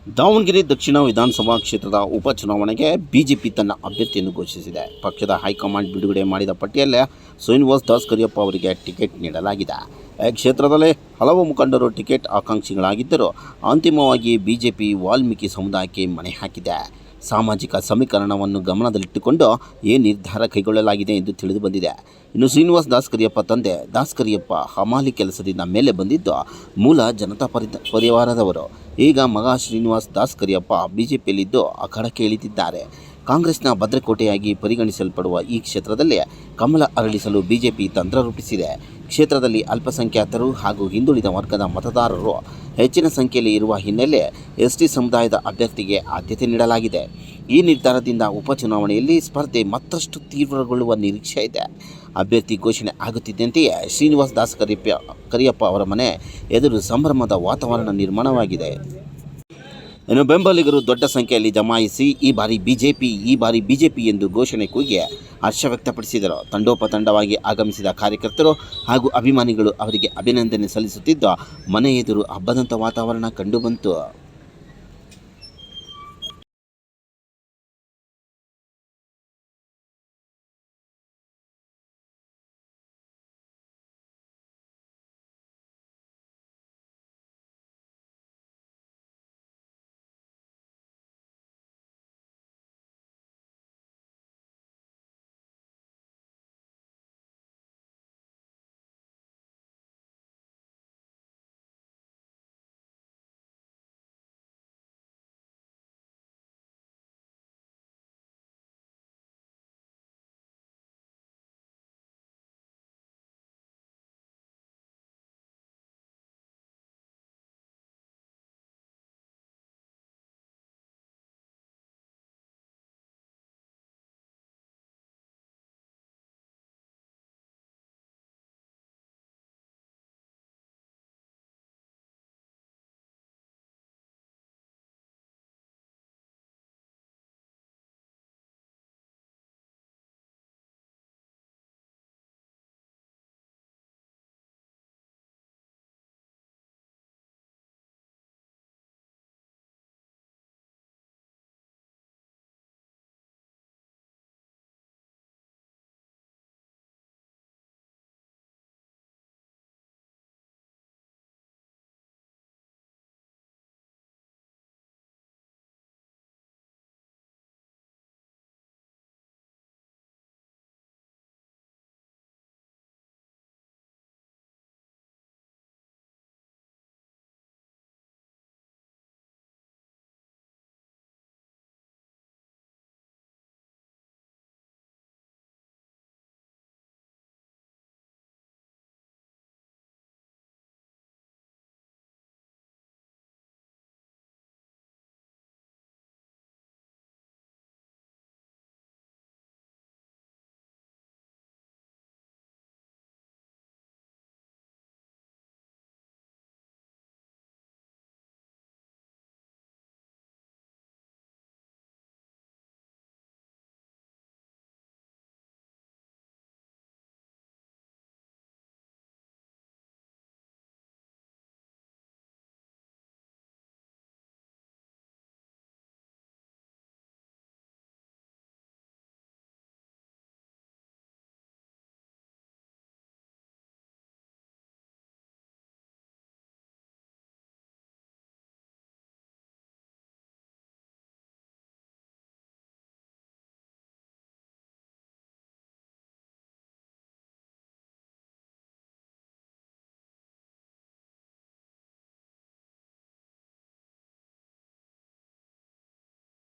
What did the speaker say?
ದಾವಣಗೆರೆ ದಕ್ಷಿಣ ವಿಧಾನಸಭಾ ಕ್ಷೇತ್ರದ ಉಪಚುನಾವಣೆಗೆ ಬಿಜೆಪಿ ತನ್ನ ಅಭ್ಯರ್ಥಿಯನ್ನು ಘೋಷಿಸಿದೆ. ಪಕ್ಷದ ಹೈಕಮಾಂಡ್ ಬಿಡುಗಡೆ ಮಾಡಿದ ಪಟ್ಟಿಯಲ್ಲೇ ಶ್ರೀನಿವಾಸ್ ದಾಸ್ ಕರಿಯಪ್ಪ ಅವರಿಗೆ ಟಿಕೆಟ್ ನೀಡಲಾಗಿದೆ. ಈ ಕ್ಷೇತ್ರದಲ್ಲಿ ಹಲವು ಮುಖಂಡರು ಟಿಕೆಟ್ ಆಕಾಂಕ್ಷಿಗಳಾಗಿದ್ದರೂ ಅಂತಿಮವಾಗಿ ಬಿಜೆಪಿ ವಾಲ್ಮೀಕಿ ಸಮುದಾಯಕ್ಕೆ ಮಣೆ ಹಾಕಿದೆ. ಸಾಮಾಜಿಕ ಸಮೀಕರಣವನ್ನು ಗಮನದಲ್ಲಿಟ್ಟುಕೊಂಡು ಈ ನಿರ್ಧಾರ ಕೈಗೊಳ್ಳಲಾಗಿದೆ ಎಂದು ತಿಳಿದು ಬಂದಿದೆ. ಇನ್ನು ಶ್ರೀನಿವಾಸ್ ದಾಸ್ ಕರಿಯಪ್ಪ ತಂದೆ ದಾಸ್ ಕರಿಯಪ್ಪ ಹಮಾಲಿ ಕೆಲಸದಿಂದ ಮೇಲೆ ಬಂದಿದ್ದು ಮೂಲ ಜನತಾ ಪರಿವಾರದವರು. ಈಗ ಮಗ ಶ್ರೀನಿವಾಸ್ ದಾಸ್ ಕರಿಯಪ್ಪ ಬಿಜೆಪಿಯಲ್ಲಿದ್ದು ಅಖಾಡಕ್ಕೆ ಇಳಿದಿದ್ದಾರೆ. ಕಾಂಗ್ರೆಸ್ನ ಭದ್ರಕೋಟೆಯಾಗಿ ಪರಿಗಣಿಸಲ್ಪಡುವ ಈ ಕ್ಷೇತ್ರದಲ್ಲಿ ಕಮಲ ಅರಳಿಸಲು ಬಿಜೆಪಿ ತಂತ್ರ ರೂಪಿಸಿದೆ. ಕ್ಷೇತ್ರದಲ್ಲಿ ಅಲ್ಪಸಂಖ್ಯಾತರು ಹಾಗೂ ಹಿಂದುಳಿದ ವರ್ಗದ ಮತದಾರರು ಹೆಚ್ಚಿನ ಸಂಖ್ಯೆಯಲ್ಲಿ ಇರುವ ಹಿನ್ನೆಲೆ ಎಸ್ಟಿ ಸಮುದಾಯದ ಅಭ್ಯರ್ಥಿಗೆ ಆದ್ಯತೆ ನೀಡಲಾಗಿದೆ. ಈ ನಿರ್ಧಾರದಿಂದ ಉಪಚುನಾವಣೆಯಲ್ಲಿ ಸ್ಪರ್ಧೆ ಮತ್ತಷ್ಟು ತೀವ್ರಗೊಳ್ಳುವ ನಿರೀಕ್ಷೆ ಇದೆ. ಅಭ್ಯರ್ಥಿ ಘೋಷಣೆ ಆಗುತ್ತಿದ್ದಂತೆಯೇ ಶ್ರೀನಿವಾಸ್ ದಾಸ್ ಕರಿಯಪ್ಪ ಅವರ ಮನೆ ಎದುರು ಸಂಭ್ರಮದ ವಾತಾವರಣ ನಿರ್ಮಾಣವಾಗಿದೆ. ಇನ್ನು ಬೆಂಬಲಿಗರು ದೊಡ್ಡ ಸಂಖ್ಯೆಯಲ್ಲಿ ಜಮಾಯಿಸಿ ಈ ಬಾರಿ ಬಿಜೆಪಿ ಎಂದು ಘೋಷಣೆ ಕೂಗಿ ಹರ್ಷ ವ್ಯಕ್ತಪಡಿಸಿದರು. ತಂಡೋಪತಂಡವಾಗಿ ಆಗಮಿಸಿದ ಕಾರ್ಯಕರ್ತರು ಹಾಗೂ ಅಭಿಮಾನಿಗಳು ಅವರಿಗೆ ಅಭಿನಂದನೆ ಸಲ್ಲಿಸುತ್ತಿದ್ದು ಮನೆ ಎದುರು ಹಬ್ಬದಂಥ ವಾತಾವರಣ ಕಂಡುಬಂತು.